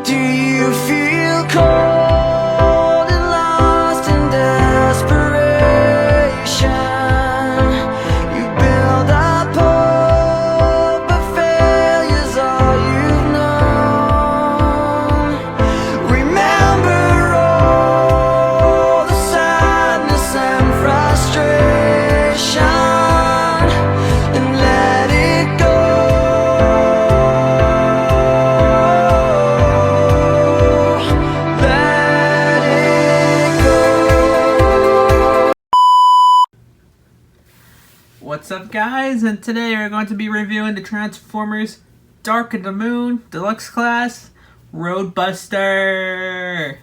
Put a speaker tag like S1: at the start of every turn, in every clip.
S1: Do you feel cold and lost in desperation? You build up hope, but failure's all you've known. Remember all the sadness and frustration, and let it go. Let it go.
S2: What's up, guys? And today we're going to be reviewing the Transformers Dark of the Moon Deluxe Class Roadbuster.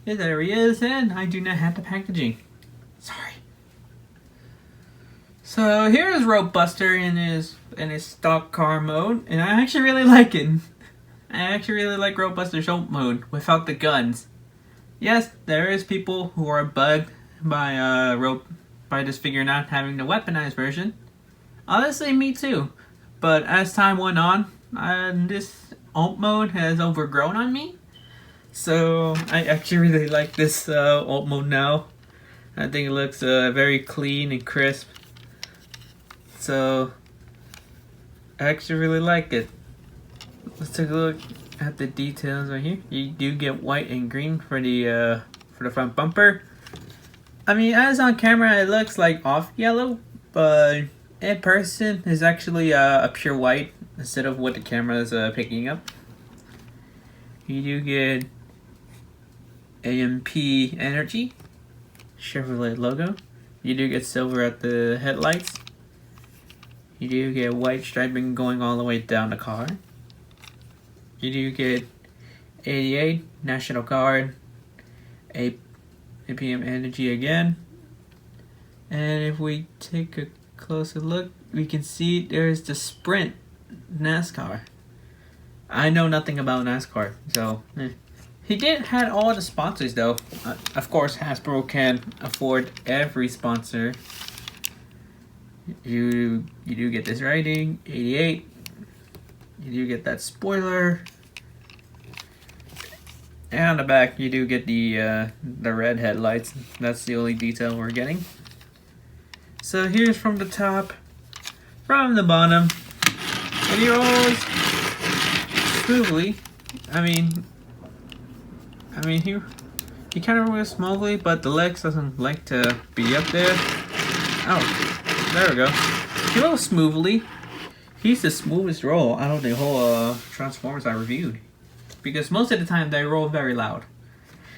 S2: Yeah, there he is, and I do not have the packaging. Sorry. So here's Roadbuster in his stock car mode, and I actually really like it. I actually really like Roadbuster's old mode without the guns. Yes, there is people who are bugged by this figure not having the weaponized version. Honestly, me too. But as time went on, this alt mode has overgrown on me. So I actually really like this alt mode now. I think it looks very clean and crisp. So I actually really like it. Let's take a look at the details right here. You do get white and green for the front bumper. I mean, as on camera, it looks like off yellow, but in person, it's actually a pure white instead of what the camera is picking up. You do get AMP Energy, Chevrolet logo. You do get silver at the headlights. You do get white striping going all the way down the car. You do get 88 National Guard, APM Energy again. And if we take a closer look, we can see there's the Sprint Nascar. I know nothing about NASCAR, so He did had all the sponsors though. Of course, Hasbro can afford every sponsor. You do get this rating, 88. You do get that spoiler. And on the back, you do get the red headlights. That's the only detail we're getting. So here's from the top, from the bottom, and he rolls smoothly. I mean he kind of rolls smoothly, but the legs doesn't like to be up there. Oh, there we go. He rolls smoothly. He's the smoothest roll out of the whole Transformers I reviewed, because most of the time they roll very loud.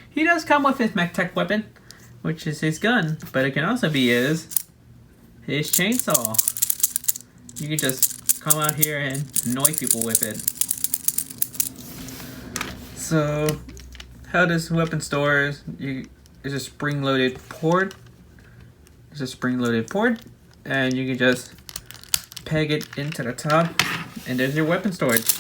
S2: He does come with his MechTech weapon, which is his gun, but it can also be his chainsaw. You can just come out here and annoy people with it. So, how this weapon stores, is a spring-loaded port. There's a spring-loaded port, and you can just peg it into the top, and there's your weapon storage.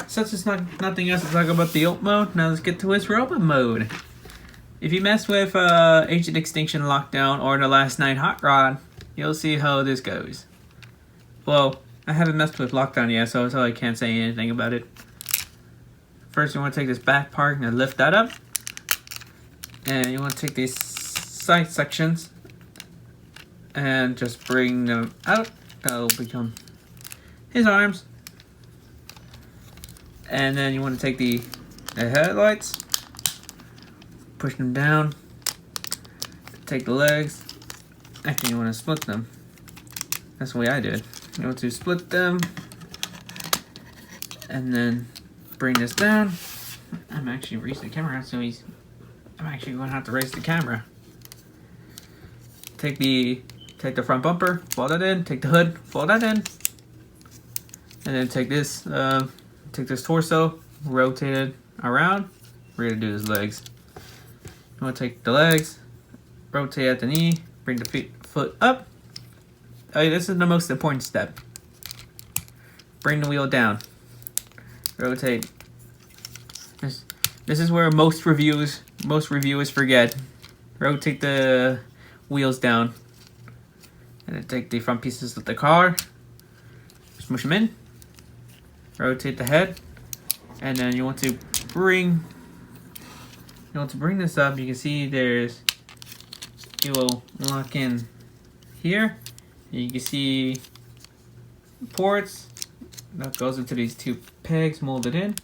S2: Since there's nothing else to talk about the ult mode, now let's get to his robot mode. If you mess with Agent Extinction Lockdown or the Last Night Hot Rod, you'll see how this goes. Well, I haven't messed with Lockdown yet, so I can't say anything about it. First, you want to take this back part and lift that up. And you want to take these side sections and just bring them out. That'll become his arms. And then you want to take the headlights, push them down, take the legs. Actually, you want to split them. That's the way I did. You want to split them, and then bring this down. I'm actually raising the camera, so I'm actually going to have to raise the camera. Take the front bumper, fold that in. Take the hood, fold that in, and then take this torso, rotate it around. We're gonna do his legs. You want to take the legs, rotate at the knee, bring the foot up. Oh, this is the most important step. Bring the wheel down. Rotate. This is where most reviewers forget. Rotate the wheels down. And then take the front pieces of the car. smush them in, rotate the head, and then you want to bring this up. You can see it will lock in here. You can see ports that goes into these two pegs molded in,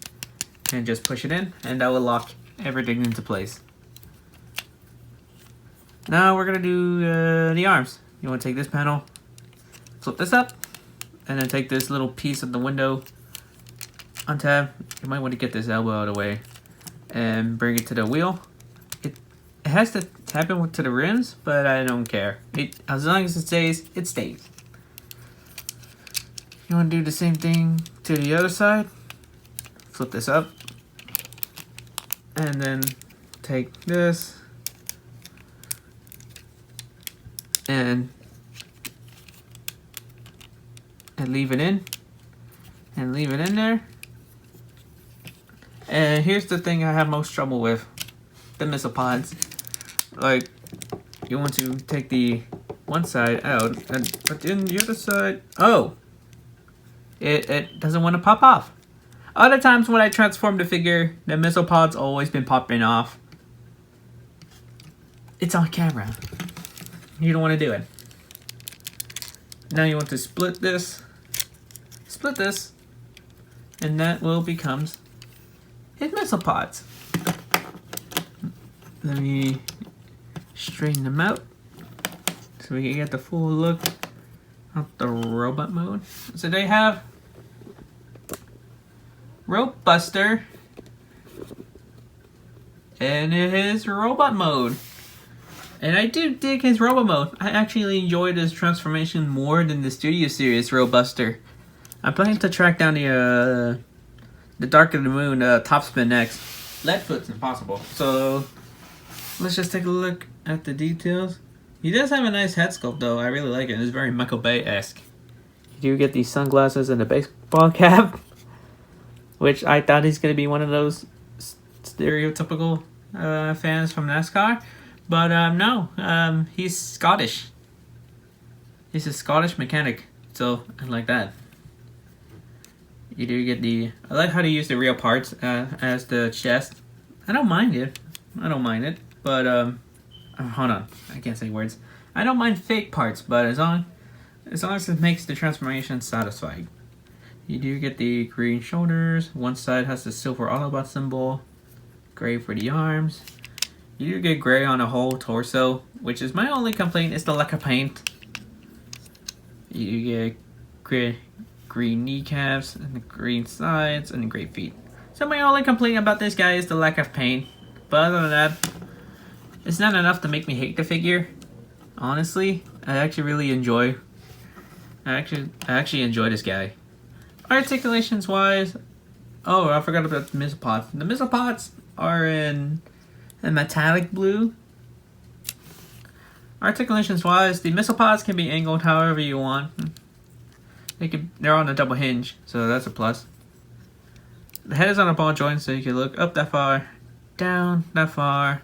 S2: and just push it in, and that will lock everything into place. Now we're gonna do the arms. You want to take this panel, flip this up, and then take this little piece of the window on tab. You might want to get this elbow out of the way and bring it to the wheel. It has to tap it to the rims, but I don't care. As long as it stays, it stays. You want to do the same thing to the other side. Flip this up, and then take this and leave it in, and leave it in there. And here's the thing I have most trouble with: the missile pods. Like, you want to take the one side out, but then the other side, it doesn't want to pop off. Other times when I transform the figure, the missile pod's always been popping off. It's on camera. You don't want to do it. Now you want to split this, and that will becomes his missile pods. Let me straighten them out so we can get the full look of the robot mode. So they have Roadbuster and his robot mode. And I do dig his robot mode. I actually enjoyed his transformation more than the Studio Series Roadbuster. I'm planning to track down the Dark of the Moon Topspin next. Leadfoot's impossible. So let's just take a look at the details. He does have a nice head sculpt though. I really like it. It's very Michael Bay-esque. You do get these sunglasses and a baseball cap, which I thought he's going to be one of those stereotypical fans from NASCAR. But no, he's Scottish. He's a Scottish mechanic, so I like that. You do get I like how they use the real parts as the chest. I don't mind it. But hold on, I can't say words. I don't mind fake parts, but as long as it makes the transformation satisfying. You do get the green shoulders. One side has the silver Autobot symbol. Gray for the arms. You do get gray on the whole torso, which is my only complaint, is the lack of paint. You get green kneecaps, and the green sides, and the gray feet. So my only complaint about this guy is the lack of paint. But other than that, it's not enough to make me hate the figure. Honestly, I actually enjoy this guy. Articulations wise, I forgot about the missile pods. The missile pods are in a metallic blue. Articulations wise, the missile pods can be angled however you want. They're on a double hinge, so that's a plus. The head is on a ball joint, so you can look up that far, down that far.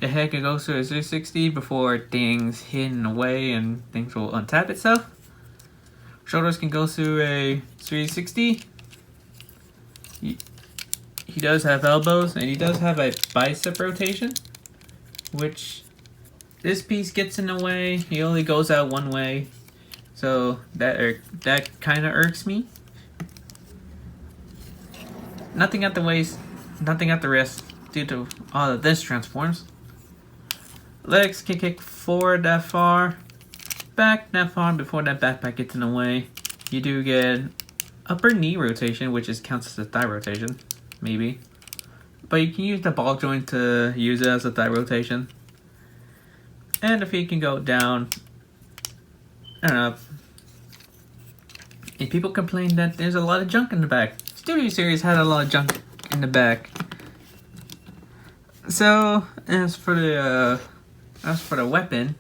S2: The head can go to a 360 before things hidden away and things will untap itself. Shoulders can go through a 360. He does have elbows, and he does have a bicep rotation, which this piece gets in the way. He only goes out one way, so that kind of irks me. Nothing at the waist, nothing at the wrist, due to all of this transforms. Legs can kick forward that far, back that far before that backpack gets in the way. You do get upper knee rotation, which counts as a thigh rotation, maybe. But you can use the ball joint to use it as a thigh rotation. And the feet can go down and up. And people complain that there's a lot of junk in the back. Studio Series had a lot of junk in the back. So, as for the weapon,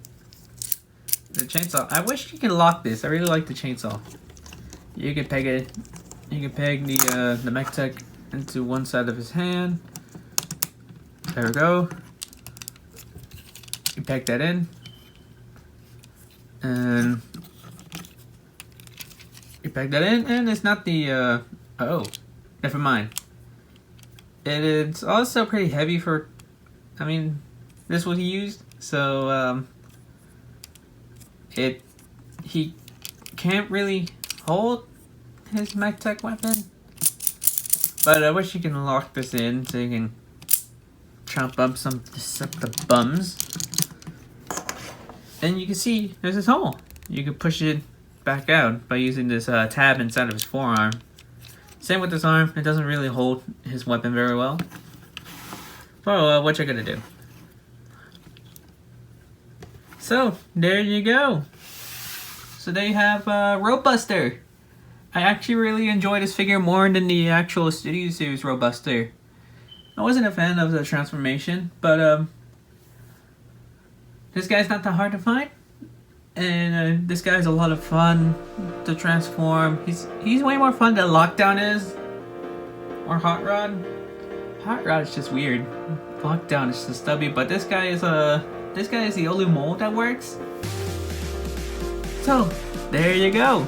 S2: the chainsaw, I wish you could lock this. I really like the chainsaw. You can peg it. You can peg the mech tech into one side of his hand. There we go. You peg that in, and You pack that in, and it's not the, oh, never mind. It is also pretty heavy for, I mean, this is what he used, so, he can't really hold his MechTech weapon. But I wish you can lock this in so you can chop up some the bums. And you can see there's this hole. You can push it back out by using this tab inside of his forearm. Same with this arm. It doesn't really hold his weapon very well. So what you gonna do? So there you go. So there you have Roadbuster. I actually really enjoyed this figure more than the actual Studio Series Roadbuster. I wasn't a fan of the transformation, but this guy's not that hard to find, and this guy's a lot of fun to transform. He's way more fun than Lockdown is, or Hot Rod. Hot Rod is just weird. Lockdown is just stubby, but this guy is the only mold that works. So there you go.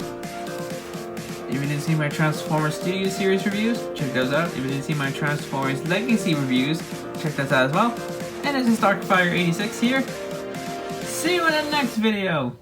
S2: If you didn't see my Transformers Studio Series reviews, check those out. If you didn't see my Transformers Legacy reviews, check those out as well. And this is Darkfire86 here. See you in the next video.